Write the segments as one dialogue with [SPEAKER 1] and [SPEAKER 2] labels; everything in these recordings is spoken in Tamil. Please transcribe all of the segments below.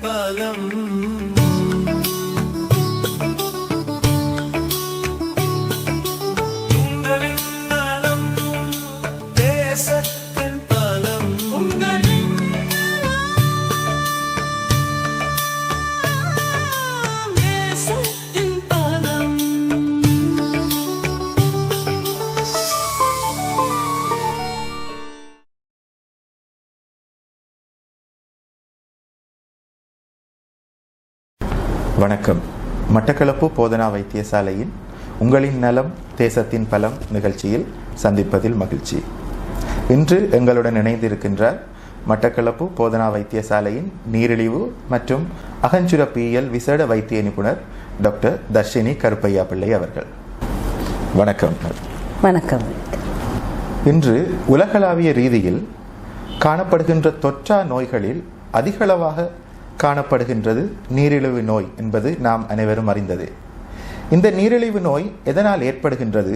[SPEAKER 1] பாலம் உங்களின் நலம் தேசத்தின் பாலம் உங்களின் தேசத்தின் பாலம்.
[SPEAKER 2] வணக்கம். மட்டக்களப்பு போதனா வைத்தியசாலையின் உங்களின் நலம் தேசத்தின் பலம் நிகழ்ச்சியில் சந்திப்பதில் மகிழ்ச்சி. இன்று எங்களுடன் இணைந்திருக்கின்றார் மட்டக்களப்பு போதனா வைத்தியசாலையின் நீரிழிவு மற்றும் அகஞ்சுரப்பியல் விசேட வைத்திய நிபுணர் டாக்டர் தர்ஷினி கருப்பையா பிள்ளை அவர்கள். வணக்கம்.
[SPEAKER 3] வணக்கம்.
[SPEAKER 2] இன்று உலகளாவிய ரீதியில் காணப்படுகின்ற தொற்றா நோய்களில் அதிகளவாக காணப்படுகின்றது நீரிழிவு நோய் என்பது நாம் அனைவரும் அறிந்தது. இந்த நீரிழிவு நோய் எதனால் ஏற்படுகின்றது?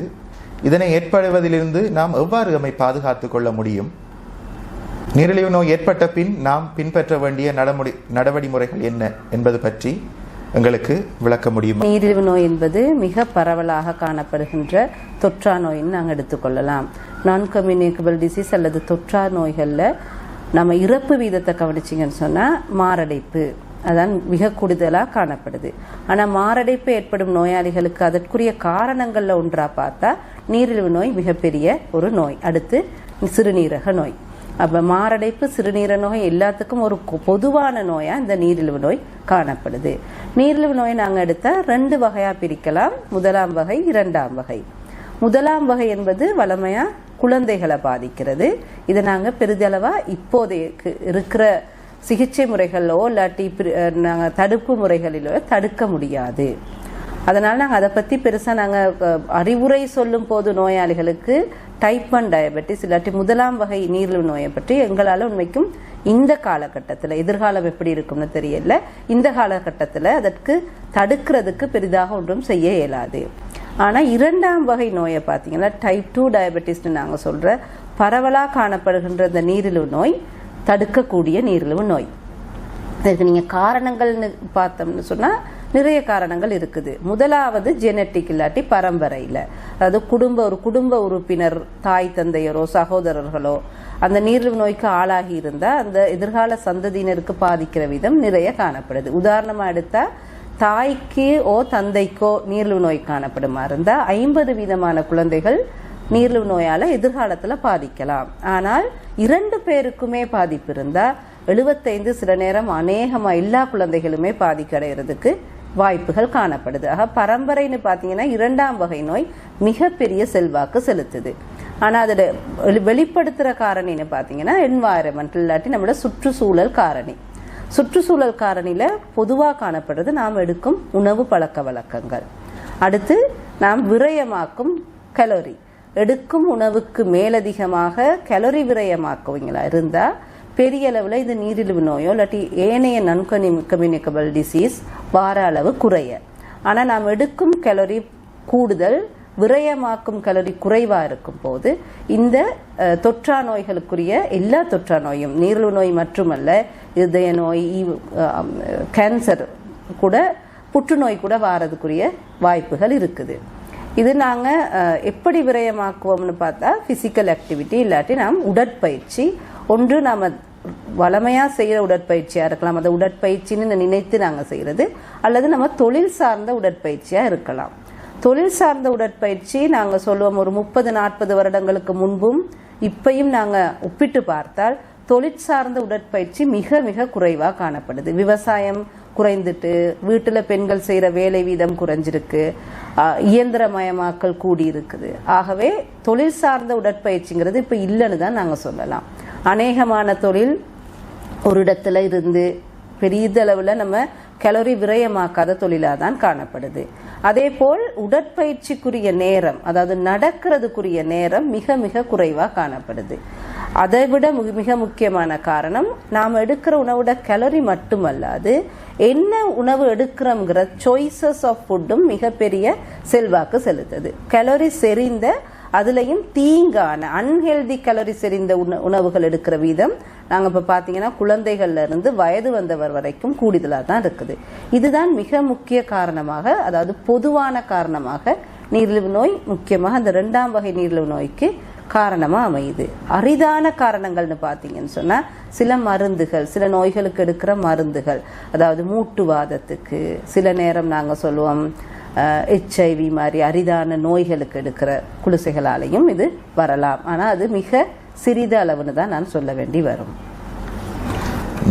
[SPEAKER 2] இதனை ஏற்படுவதிலிருந்து நாம் எவ்வாறு நம்மை பாதுகாத்துக் கொள்ள முடியும்? நீரிழிவு நோய் ஏற்பட்ட பின் நாம் பின்பற்ற வேண்டிய நடவடிமுறைகள் என்ன என்பது பற்றி எங்களுக்கு விளக்க முடியும்?
[SPEAKER 3] நீரிழிவு நோய் என்பது மிக பரவலாக காணப்படுகின்ற தொற்றா நோயின்னு நாங்கள் எடுத்துக்கொள்ளலாம். நான் கம்யூனிகபிள் டிசீஸ் அல்லது தொற்றா நோய்களில் நம்ம இறப்பு வீதத்தை கவனிச்சிங்கன்னு சொன்னால் மாரடைப்பு அதான் மிக கூடுதலாக காணப்படுது. ஆனால் மாரடைப்பு ஏற்படும் நோயாளிகளுக்கு அதற்குரிய காரணங்களில் ஒன்றாக பார்த்தா நீரிழிவு நோய் மிகப்பெரிய ஒரு நோய். அடுத்து சிறுநீரக நோய். அப்போ மாரடைப்பு சிறுநீரக நோய் எல்லாத்துக்கும் ஒரு பொதுவான நோயாக இந்த நீரிழிவு நோய் காணப்படுது. நீரிழிவு நோய் நாங்கள் எடுத்தால் 2 வகையாக பிரிக்கலாம். முதலாம் வகை, 2ஆம் வகை. முதலாம் வகை என்பது வளமையாக குழந்தைகளை பாதிக்கிறது. இதை நாங்கள் பெரிதளவாக இப்போதைக்கு இருக்கிற சிகிச்சை முறைகளோ இல்லாட்டி நாங்கள் தடுப்பு முறைகளிலோ தடுக்க முடியாது. அதனால் நாங்கள் அதை பற்றி பெருசாக நாங்கள் அறிவுரை சொல்லும் போது நோயாளிகளுக்கு டைப் 1 டயபெட்டிஸ் இல்லாட்டி முதலாம் வகை நீரிழிவு நோயை பற்றி எங்களால் உண்மைக்கும் இந்த காலகட்டத்தில், எதிர்காலம் எப்படி இருக்கும்னு தெரியல, இந்த காலகட்டத்தில் அதற்கு தடுக்கிறதுக்கு பெரிதாக ஒன்றும் செய்ய இயலாது. ஆனால் 2ஆம் வகை நோயை பார்த்தீங்கன்னா டைப் 2 டயபெட்டிஸ்ன்னு நாங்கள் சொல்கிற பரவலாக காணப்படுகின்ற இந்த நீரிழிவு நோய் தடுக்கக்கூடிய நீரிழிவு நோய். இதுக்கு நீங்கள் காரணங்கள்னு பார்த்தோம்னு சொன்னால் நிறைய காரணங்கள் இருக்குது. முதலாவது ஜெனட்டிக் இல்லாட்டி பரம்பரையில், அதாவது ஒரு குடும்ப உறுப்பினர், தாய் தந்தையரோ சகோதரர்களோ அந்த நீரிழிவு நோய்க்கு ஆளாகி இருந்தால் அந்த எதிர்கால சந்ததியினருக்கு பாதிக்கிற விதம் நிறைய காணப்படுது. உதாரணமாக எடுத்தால் தாய்க்கோ தந்தைக்கோ நீரிழிவு நோய் காணப்படுமா இருந்தால் 50% குழந்தைகள் நீரிழிவு நோயால் எதிர்காலத்தில் பாதிக்கலாம். ஆனால் 2 பேருக்குமே பாதிப்பு இருந்தால் 75, சில நேரம் அநேகமாக எல்லா குழந்தைகளுமே பாதிக்கடைகிறதுக்கு வாய்ப்புகள் காணப்படுது. ஆக பரம்பரைன்னு பார்த்தீங்கன்னா 2ஆம் வகை நோய் மிகப்பெரிய செல்வாக்கு செலுத்துது. ஆனால் அதில் வெளிப்படுத்துகிற காரணின்னு பார்த்தீங்கன்னா என்வாயரமெண்டல் இல்லாட்டி நம்மளோட சுற்றுச்சூழல் காரணி. சுற்றுச்சூழல் காரணியில் பொதுவாக காணப்படுறது நாம் எடுக்கும் உணவு பழக்க வழக்கங்கள். அடுத்து நாம் விரயமாக்கும் கலோரி, எடுக்கும் உணவுக்கு மேலதிகமாக கலோரி விரயமாக்குவீங்களா இருந்தால் பெரிய அளவில் இது நீரிழிவு நோயோ இல்லாட்டி ஏனைய நான் கம்யூனிகபிள் டிசீஸ் வார அளவு குறைய. ஆனால் நாம் எடுக்கும் கலோரி கூடுதல், விரயமாக்கும் கலோரி குறைவாக இருக்கும் போது இந்த தொற்றா நோய்களுக்குரிய எல்லா தொற்றா நோயும், நீரிழிவு நோய் மட்டுமல்ல, இதய நோய், கேன்சர் கூட, புற்றுநோய் கூட வாரதுக்குரிய வாய்ப்புகள் இருக்குது. இது நாங்கள் எப்படி விரயமாக்குவோம்னு பார்த்தா ஃபிசிக்கல் ஆக்டிவிட்டி இல்லாட்டி நாம் உடற்பயிற்சி. ஒன்று நாம் வளமையாக செய்கிற உடற்பயிற்சியாக இருக்கலாம், அதை உடற்பயிற்சின்னு நினைத்து நாங்கள் செய்கிறது, அல்லது நம்ம தொழில் சார்ந்த உடற்பயிற்சியாக இருக்கலாம். தொழில் சார்ந்த உடற்பயிற்சி நாங்கள் சொல்லுவோம் ஒரு 30-40 வருடங்களுக்கு முன்பும் இப்பையும் நாங்கள் ஒப்பிட்டு பார்த்தால் தொழில் சார்ந்த உடற்பயிற்சி மிக மிக குறைவாக காணப்படுது. விவசாயம் குறைந்துட்டு வீட்டில் பெண்கள் செய்கிற வேலை வீதம் குறைஞ்சிருக்கு, இயந்திரமயமாக்கல் கூடி இருக்குது. ஆகவே தொழில் சார்ந்த உடற்பயிற்சிங்கிறது இப்போ இல்லைன்னு தான் நாங்கள் சொல்லலாம். அநேகமான தொழில் ஒரு இடத்துல இருந்து பெரியதளவில் நம்ம கலோரி விரயமாக்காத தொழிலாக தான் காணப்படுது. அதே போல் உடற்பயிற்சிக்குரிய நேரம், அதாவது நடக்கிறதுக்குரிய நேரம் மிக மிக குறைவாக காணப்படுது. அதை விட மிக முக்கியமான காரணம் நாம் எடுக்கிற உணவோட கலோரி மட்டுமல்லாது என்ன உணவு எடுக்கிறோங்கிற சாய்ஸஸ் ஆஃப் ஃபுட்டும் மிகப்பெரிய செல்வாக்கு செலுத்துது. கலோரி செறிந்த அதுலேயும் தீங்கான அன்ஹெல்தி கலரி செறிந்த உணவுகள் எடுக்கிற வீதம் நாங்கள் இப்போ பார்த்தீங்கன்னா குழந்தைகள்ல இருந்து வயது வந்தவர் வரைக்கும் கூடுதலாக தான் இருக்குது. இதுதான் மிக முக்கிய காரணமாக, அதாவது பொதுவான காரணமாக நீரிழிவு நோய், முக்கியமாக அந்த 2ஆம் வகை நீரிழிவு நோய்க்கு காரணமாக அமையுது. அரிதான காரணங்கள்னு பார்த்தீங்கன்னு சொன்னால் சில மருந்துகள், சில நோய்களுக்கு எடுக்கிற மருந்துகள், அதாவது மூட்டுவாதத்துக்கு, சில நேரம் நாங்கள் சொல்லுவோம் HIV மாதிரி அரிதான நோய்களுக்கு எடுக்கிற குளிசைகளாலையும் இது வரலாம். ஆனால் அது மிக சிறித அளவுன்னு தான் நான் சொல்ல வேண்டி வரும்.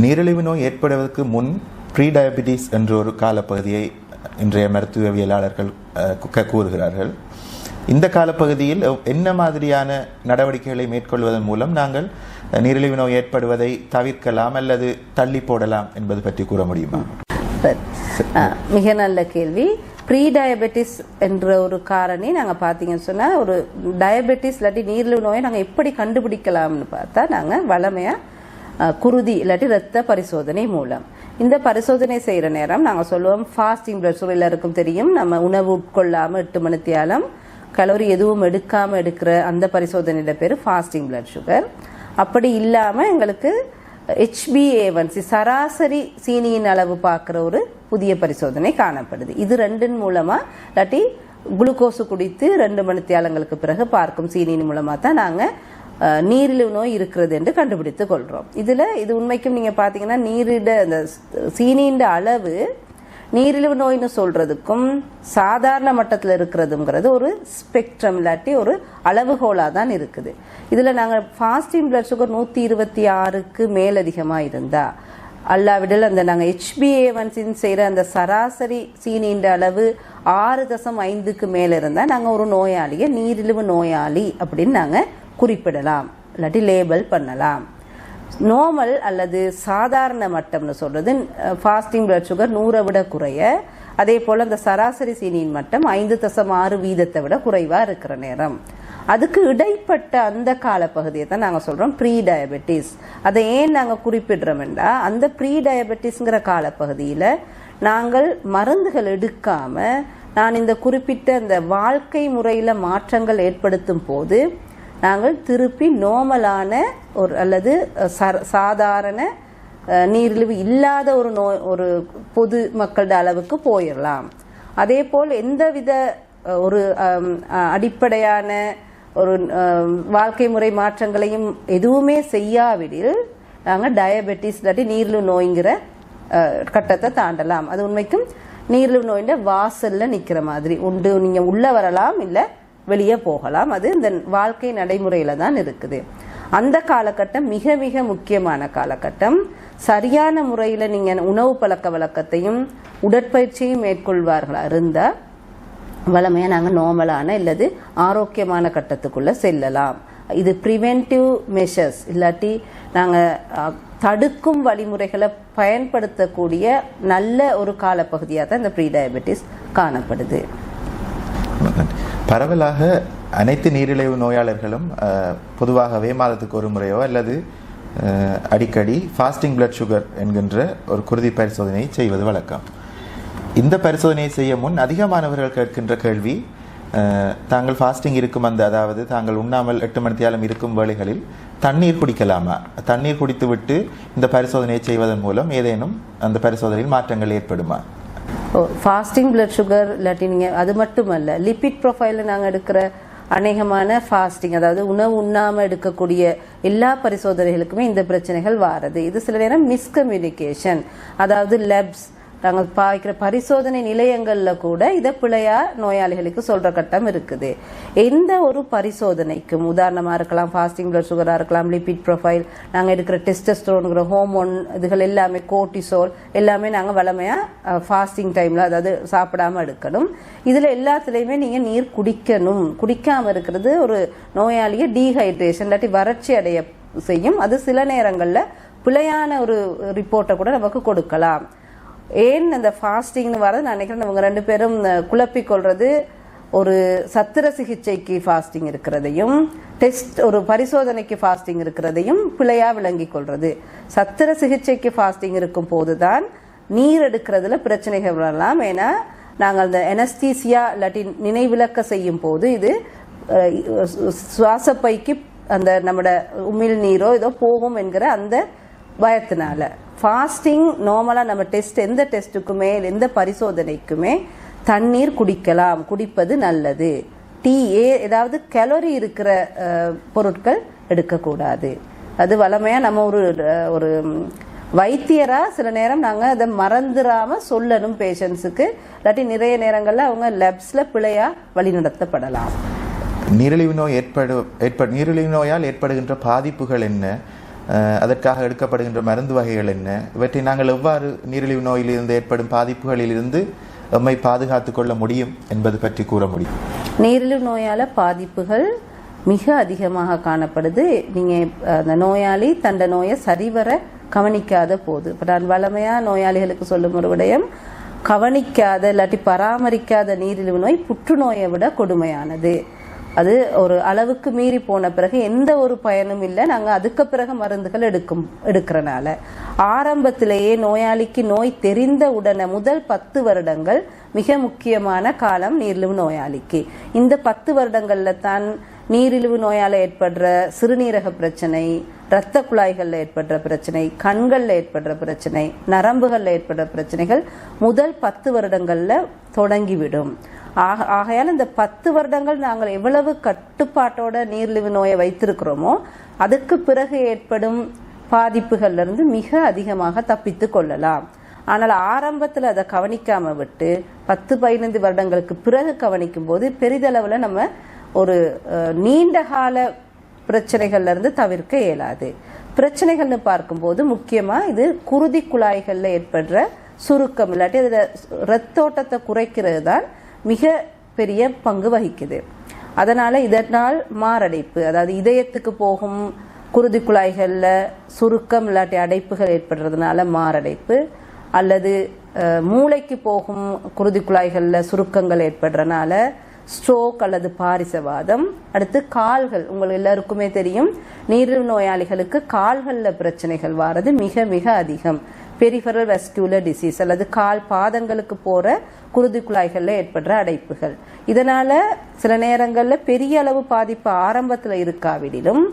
[SPEAKER 2] நீரிழிவு நோய் ஏற்படுவதற்கு முன் ப்ரீ டயபிட்டிஸ் என்ற ஒரு காலப்பகுதியை இன்றைய மருத்துவவியலாளர்கள் கூறுகிறார்கள். இந்த காலப்பகுதியில் என்ன மாதிரியான நடவடிக்கைகளை மேற்கொள்வதன் மூலம் நாங்கள் நீரிழிவு நோய் ஏற்படுவதை தவிர்க்கலாம் அல்லது தள்ளி போடலாம் என்பது பற்றி கூற முடியுமா?
[SPEAKER 3] மிக நல்ல கேள்வி. ப்ரீ டயபெட்டிஸ் என்ற ஒரு காரணி நாங்கள் பார்த்தீங்கன்னு சொன்னால், ஒரு டயபெட்டிஸ் இல்லாட்டி நீரிழிவு நோயை நாங்கள் எப்படி கண்டுபிடிக்கலாம்னு பார்த்தா, நாங்கள் வளமையாக குருதி இல்லாட்டி இரத்த பரிசோதனை மூலம். இந்த பரிசோதனை செய்கிற நேரம் நாங்கள் சொல்லுவோம் ஃபாஸ்டிங் பிளட் சுகர். எல்லாருக்கும் தெரியும், நம்ம உணவு உட்கொள்ளாமல் 8 மணித்தியாலம் கலோரி எதுவும் எடுக்காமல் எடுக்கிற அந்த பரிசோதனையோட பேர் ஃபாஸ்டிங் பிளட் சுகர். அப்படி இல்லாமல் எங்களுக்கு HbA1c சராசரி சீனியின் அளவு பார்க்குற ஒரு புதிய பரிசோதனை காணப்படுது. இது 2 மூலமாக இல்லாட்டி குளுக்கோஸு குடித்து 2 மணித்தியாலங்களுக்கு பிறகு பார்க்கும் சீனியின் மூலமாக தான் நாங்கள் நீரிழிவு நோய் இருக்கிறது என்று கண்டுபிடித்து கொள்கிறோம். இது உண்மைக்கும் நீங்கள் பார்த்தீங்கன்னா அந்த சீனியின் அளவு நீரிழிவு நோய்னு சொல்றதுக்கும் சாதாரண மட்டத்தில் இருக்கிறதுங்கிறது ஒரு ஸ்பெக்ட்ரம் இல்லாட்டி ஒரு அளவுகோலாக தான் இருக்குது. இதில் நாங்கள் ஃபாஸ்டிங் பிளட் சுகர் 126க்கு மேலதிகமாக இருந்தா, அல்லாவிடல் அந்த நாங்கள் HbA1c செய்கிற அந்த சராசரி சீனியின் அளவு 6.5க்கு மேலே இருந்தால் நாங்கள் ஒரு நோயாளியை நீரிழிவு நோயாளி அப்படின்னு நாங்கள் குறிப்பிடலாம், இல்லாட்டி லேபிள் பண்ணலாம். நார்மல் அல்லது சாதாரண மட்டம்னு சொல்றது ஃபாஸ்டிங் பிளட் சுகர் 100 விட குறைய, அதே போல் அந்த சராசரி சீனியின் மட்டம் 5.6 வீதத்தை விட குறைவாக இருக்கிற நேரம். அதுக்கு இடைப்பட்ட அந்த காலப்பகுதியை தான் நாங்கள் சொல்கிறோம் ப்ரீ டயபெட்டிஸ். அதை ஏன் நாங்கள் குறிப்பிடுறோம்னா, அந்த ப்ரீ டயபெட்டிஸ்ங்கிற காலப்பகுதியில் நாங்கள் மருந்துகள் எடுக்காமல் நான் இந்த குறிப்பிட்ட அந்த வாழ்க்கை முறையில் மாற்றங்கள் ஏற்படுத்தும் போது நாங்கள் திருப்பி நார்மலான ஒரு அல்லது சாதாரண நீரிழிவு இல்லாத ஒரு நோய், ஒரு பொது மக்களோட அளவுக்கு போயிடலாம். அதே போல் எந்தவித ஒரு அடிப்படையான ஒரு வாழ்க்கை முறை மாற்றங்களையும் எதுவுமே செய்யாவிடில் நாங்கள் டயபெட்டிஸ் இல்லாட்டி நீரிழிவு நோய்ங்கிற கட்டத்தை தாண்டலாம். அது உண்மைக்கும் நீரிழிவு நோயின் வாசல்ல நிற்கிற மாதிரி உண்டு. நீங்கள் உள்ள வரலாம், இல்லை வெளியே போகலாம். அது இந்த வாழ்க்கை நடைமுறையில தான் இருக்குது. அந்த காலகட்டம் மிக மிக முக்கியமான காலகட்டம். சரியான முறையில் நீங்கள் உணவு பழக்க வழக்கத்தையும் உடற்பயிற்சியும் மேற்கொள்வார்களா இருந்தால் வளமையாக நாங்கள் நார்மலான இல்லது ஆரோக்கியமான கட்டத்துக்குள்ளே செல்லலாம். இது ப்ரிவென்டிவ் மெஷர்ஸ் இல்லாட்டி நாங்கள் தடுக்கும் வழிமுறைகளை பயன்படுத்தக்கூடிய நல்ல ஒரு காலப்பகுதியாக தான் இந்த ப்ரீ டயபெட்டிஸ் காணப்படுது.
[SPEAKER 2] பரவலாக அனைத்து நீரிழிவு நோயாளர்களும் பொதுவாகவே மாதத்துக்கு ஒரு முறையோ அல்லது அடிக்கடி ஃபாஸ்டிங் பிளட் சுகர் என்கின்ற ஒரு குருதி பரிசோதனையை செய்வது வழக்கம். இந்த பரிசோதனையை செய்ய முன் அதிகமானவர்கள் கேட்கின்ற கேள்வி, தாங்கள் ஃபாஸ்டிங் இருக்கும் அதாவது தாங்கள் உண்ணாமல் 8 மணித்தியாலம் இருக்கும் வேளைகளில் தண்ணீர் குடிக்கலாமா? தண்ணீர் குடித்து விட்டு இந்த பரிசோதனையை செய்வதன் மூலம் ஏதேனும் அந்த பரிசோதனையில் மாற்றங்கள் ஏற்படுமா?
[SPEAKER 3] ஃபாஸ்டிங் பிளட் சுகர் இல்லாட்டி நீங்கள் அது மட்டுமல்ல, லிபிட் ப்ரொஃபைலில் நாங்கள் எடுக்கிற அநேகமான ஃபாஸ்டிங், அதாவது உணவு உண்ணாமல் எடுக்கக்கூடிய எல்லா பரிசோதனைகளுக்குமே இந்த பிரச்சனைகள் வாரது. இது சில நேரம் மிஸ்கம்யூனிகேஷன், அதாவது லெப்ஸ் நாங்கள் பார்க்கிற பரிசோதனை நிலையங்களில் கூட இதை பிழையா நோயாளிகளுக்கு சொல்ற கட்டம் இருக்குது. எந்த ஒரு பரிசோதனைக்கும் உதாரணமாக இருக்கலாம் ஃபாஸ்டிங் பிளட் சுகராக இருக்கலாம், லிபிட் ப்ரொஃபைல், நாங்கள் எடுக்கிற டெஸ்டஸ்டரோனுங்கிற ஹோமோன், இதுகள் எல்லாமே கோர்டிசோல் எல்லாமே நாங்கள் வளமையாக ஃபாஸ்டிங் டைமில், அதாவது சாப்பிடாமல் எடுக்கணும். இதில் எல்லாத்துலேயுமே நீங்கள் நீர் குடிக்கணும். குடிக்காமல் இருக்கிறது ஒரு நோயாளியை டீஹைட்ரேஷன் இல்லாட்டி வறட்சி அடைய செய்யும். அது சில நேரங்களில் பிழையான ஒரு ரிப்போர்ட்டை கூட நமக்கு கொடுக்கலாம். ஏன் அந்த ஃபாஸ்டிங்னு வரது நான் நினைக்கிறேன் அவங்க 2 பேரும் குழப்பிக்கொள்றது, ஒரு சத்திர சிகிச்சைக்கு ஃபாஸ்டிங் இருக்கிறதையும் ஒரு பரிசோதனைக்கு ஃபாஸ்டிங் இருக்கிறதையும் பிழையா விளங்கி கொள்றது. சத்திர சிகிச்சைக்கு ஃபாஸ்டிங் இருக்கும் போதுதான் நீர் எடுக்கிறதுல பிரச்சனைகள் வரலாம். ஏன்னா நாங்கள் அந்த எனஸ்தீசியா இல்லாட்டி நினைவிலக்க செய்யும் போது இது சுவாசப்பைக்கு அந்த நம்மட உமிழ் நீரோ ஏதோ போகும் என்கிற அந்த பயத்தினால. ஃபாஸ்டிங் நார்மலாக நம்ம டெஸ்ட் எந்த டெஸ்ட்டுக்குமே எந்த பரிசோதனைக்குமே தண்ணீர் குடிக்கலாம், குடிப்பது நல்லது. ஏதாவது கலோரி இருக்கிற பொருட்கள் எடுக்கக்கூடாது. அது வளமையாக நம்ம ஒரு வைத்தியரா சில நேரம் நாங்கள் அதை மறந்துடாம சொல்லணும் பேஷண்ட்ஸுக்கு. இல்லாட்டி நிறைய நேரங்களில் அவங்க லேப்ஸ்ல பிழையா வழிநடத்தப்படலாம்.
[SPEAKER 2] நீரிழிவு நோய் நீரிழிவு நோயால் ஏற்படுகின்ற பாதிப்புகள் என்ன, அதற்காக எடுக்கப்படுகின்ற மருந்து வகைகள் என்ன, இவற்றை நாங்கள் எவ்வாறு நீரிழிவு நோயிலிருந்து ஏற்படும் பாதிப்புகளிலிருந்து நம்மை பாதுகாத்துக் கொள்ள முடியும் என்பது பற்றி கூற முடியும்.
[SPEAKER 3] நீரிழிவு நோயால பாதிப்புகள் மிக அதிகமாக காணப்படுது. நீங்க அந்த நோயாளி தண்ட நோயை சரிவர கவனிக்காத போது. இப்போ நான் வளமையா நோயாளிகளுக்கு சொல்லும் ஒரு விடயம், கவனிக்காத இல்லாட்டி பராமரிக்காத நீரிழிவு நோய் புற்றுநோயை விட கொடுமையானது. அது ஒரு அளவுக்கு மீறி போன பிறகு எந்த ஒரு பயனும் இல்லை. நாங்கள் அதுக்கு பிறகு மருந்துகள் எடுக்கிறனால ஆரம்பத்திலேயே நோயாளிக்கு நோய் தெரிந்த உடனே முதல் 10 வருடங்கள் மிக முக்கியமான காலம் நீரிழிவு நோயாளிக்கு. இந்த 10 வருடங்கள்ல தான் நீரிழிவு நோயால் ஏற்படுற சிறுநீரக பிரச்சனை, இரத்த குழாய்கள்ல ஏற்படுற பிரச்சனை, கண்கள்ல ஏற்படுற பிரச்சனை, நரம்புகள்ல ஏற்படுற பிரச்சனைகள் முதல் 10 வருடங்கள்ல தொடங்கிவிடும். ஆகையால் இந்த 10 வருடங்கள் நாங்கள் எவ்வளவு கட்டுப்பாட்டோட நீரிழிவு நோயை வைத்திருக்கிறோமோ அதுக்கு பிறகு ஏற்படும் பாதிப்புகள்ல இருந்து மிக அதிகமாக தப்பித்து கொள்ளலாம். ஆனால் ஆரம்பத்தில் அதை கவனிக்காம விட்டு 10-15 வருடங்களுக்கு பிறகு கவனிக்கும் போது பெரிதளவில் நம்ம ஒரு நீண்ட கால பிரச்சனைகள்ல இருந்து தவிர்க்க இயலாது. பிரச்சனைகள்னு பார்க்கும்போது முக்கியமா இது குருதி குழாய்கள்ல ஏற்படுற சுருக்கம் இல்லாட்டி அதுல ரத்தோட்டத்தை குறைக்கிறது தான் மிக பெரிய பங்கு வகிக்குது. அதனால இதனால் மாரடைப்பு, அதாவது இதயத்துக்கு போகும் குருதி குழாய்கள்ல சுருக்கம் இல்லாட்டி அடைப்புகள் ஏற்படுறதுனால மாரடைப்பு, அல்லது மூளைக்கு போகும் குருதி குழாய்கள்ல சுருக்கங்கள் ஏற்படுறதுனால ஸ்ட்ரோக் அல்லது பாரிசவாதம். அடுத்து கால்கள், உங்களுக்கு எல்லாருக்குமே தெரியும் நீரிழிவு நோயாளிகளுக்கு கால்கள்ல பிரச்சனைகள் வாரது மிக மிக அதிகம். பெரிஃபரல் வெஸ்குலர் டிசீஸ் அல்லது கால் பாதங்களுக்கு போற குருதி குழாய்கள்ல ஏற்படுற அடைப்புகள். இதனால சில நேரங்கள்ல பெரிய அளவு பாதிப்பு ஆரம்பத்துல இருக்காவிடிலும்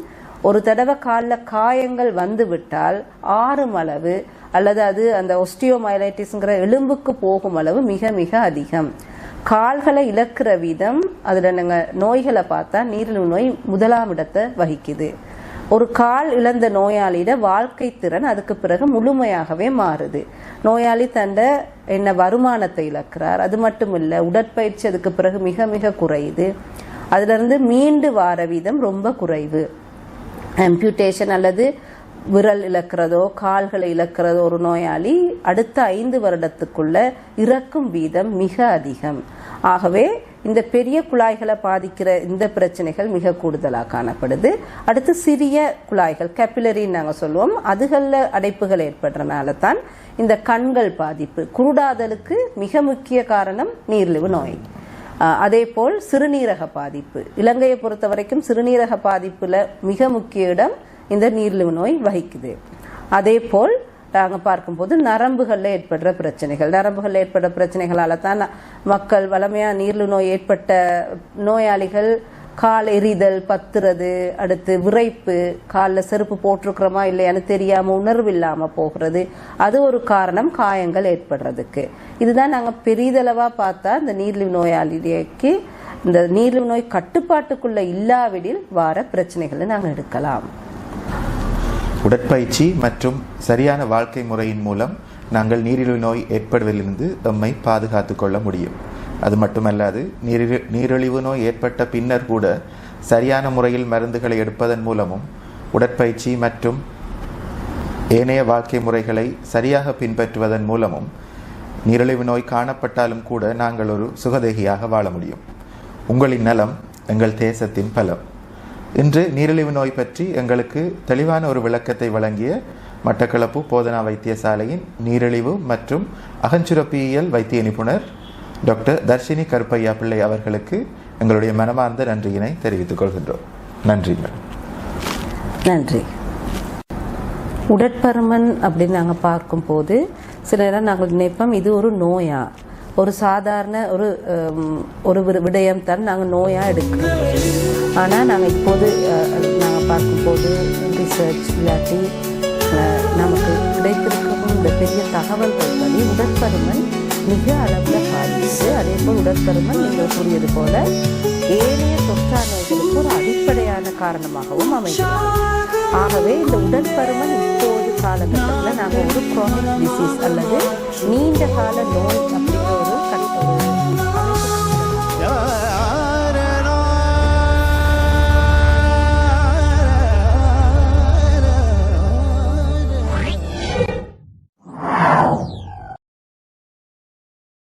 [SPEAKER 3] ஒரு தடவை காலில் காயங்கள் வந்து விட்டால் ஆறும் அளவு அல்லது அது அந்த ஒஸ்டியோமைலைட்டிஸ்ங்கிற எலும்புக்கு போகும் அளவு மிக மிக அதிகம். கால்களை இழக்கிற வீதம் அதுல நாங்க நோய்களை பார்த்தா நீரிழிவு நோய் முதலாம் இடத்தை வகிக்குது. ஒரு கால் இழந்த நோயாளியிட வாழ்க்கை திறன் அதுக்கு பிறகு முழுமையாகவே மாறுது. நோயாளி தண்ட என்ன வருமானத்தை இழக்கிறார். அது மட்டும் இல்ல, உடற்பயிற்சி அதுக்கு பிறகு மிக மிக குறையுது. அதுல இருந்து மீண்டு வார வீதம் ரொம்ப குறைவு. ஆம்பியூட்டேஷன் அல்லது விரல் இழக்கிறதோ கால்களை இழக்கிறதோ ஒரு நோயாளி அடுத்த 5 வருடத்துக்குள்ள இறக்கும் வீதம் மிக அதிகம். ஆகவே இந்த பெரிய குழாய்களை பாதிக்கிற இந்த பிரச்சனைகள் மிக கூடுதலாக காணப்படுது. அடுத்து சிறிய குழாய்கள் கேபிலரின்னு நாங்கள் சொல்லுவோம், அதுகளில் அடைப்புகள் ஏற்படுறதுனால தான் இந்த கண்கள் பாதிப்பு. குருடாதலுக்கு மிக முக்கிய காரணம் நீரிழிவு நோய். அதே போல் சிறுநீரக பாதிப்பு, இலங்கையை பொறுத்த வரைக்கும் சிறுநீரக பாதிப்புல மிக முக்கிய இடம் இந்த நீரிழிவு நோய் வகிக்குது. அதே போல் நாங்கள் பார்க்கும்போது நரம்புகளில் ஏற்படுற பிரச்சனைகள், நரம்புகளில் ஏற்படுற பிரச்சனைகளால தான் மக்கள் வளமையா நீரிழிவு நோய் ஏற்பட்ட நோயாளிகள் கால் எரிதல், பத்துறது, அடுத்து விரைப்பு, காலில் செருப்பு போட்டிருக்கிறோமா இல்லையான்னு தெரியாம உணர்வு இல்லாம போகிறது, அது ஒரு காரணம் காயங்கள் ஏற்படுறதுக்கு. இதுதான் நாங்கள் பெரிதளவா பார்த்தா இந்த நீரிழிவு நோயாளிக்கு இந்த நீரிழிவு நோய் கட்டுப்பாட்டுக்குள்ள இல்லாவிடில் வார பிரச்சனைகளை நாங்கள் எடுக்கலாம்.
[SPEAKER 2] உடற்பயிற்சி மற்றும் சரியான வாழ்க்கை முறையின் மூலம் நாங்கள் நீரிழிவு நோய் ஏற்படுவதிலிருந்து நம்மை பாதுகாத்து கொள்ள முடியும். அது மட்டுமல்லாது நீரிழிவு நோய் ஏற்பட்ட பின்னர் கூட சரியான முறையில் மருந்துகளை எடுப்பதன் மூலமும் உடற்பயிற்சி மற்றும் ஏனைய வாழ்க்கை முறைகளை சரியாக பின்பற்றுவதன் மூலமும் நீரிழிவு நோய் காணப்பட்டாலும் கூட நாங்கள் ஒரு சுகதேகியாக வாழ முடியும். உங்களின் நலம் எங்கள் தேசத்தின் பலம். இன்று நீரிழிவு நோய் பற்றி எங்களுக்கு தெளிவான ஒரு விளக்கத்தை வழங்கிய மட்டக்களப்பு போதனா வைத்தியசாலையின் நீரிழிவு மற்றும் அகஞ்சுரப்பியல் வைத்திய நிபுணர் டாக்டர் தர்ஷினி கருப்பையா பிள்ளை அவர்களுக்கு எங்களுடைய மனமார்ந்த நன்றியினை தெரிவித்துக் கொள்கின்றோம். நன்றி.
[SPEAKER 3] நன்றி. உடற்பருமன் அப்படின்னு நாங்கள் பார்க்கும்போது சில நேரம் நாங்கள் நினைப்போம் இது ஒரு நோயா, ஒரு சாதாரண ஒரு விடயம் தான் நாங்கள் நோயாக எடுக்கிறோம். ஆனால் நாங்கள் இப்போது நாங்கள் பார்க்கும்போது ரிசர்ச் இல்லாட்டி நமக்கு கிடைத்திருக்கும் இந்த பெரிய தகவல்கள் படி உடற்பருமன் மிக அளவில் பாதிச்சு. அதே போல் உடற்பருமன் நீங்கள் கூறியது போல ஏனைய தொற்றா நோய்களுக்கு ஒரு அடிப்படையான காரணமாகவும் அமைகிறது. ஆகவே இந்த உடற்பருமன் இப்போது காலகட்டத்தில் நாங்கள் ஒரு குரோனிக் டிசீஸ் அல்லது நீண்ட கால நோய்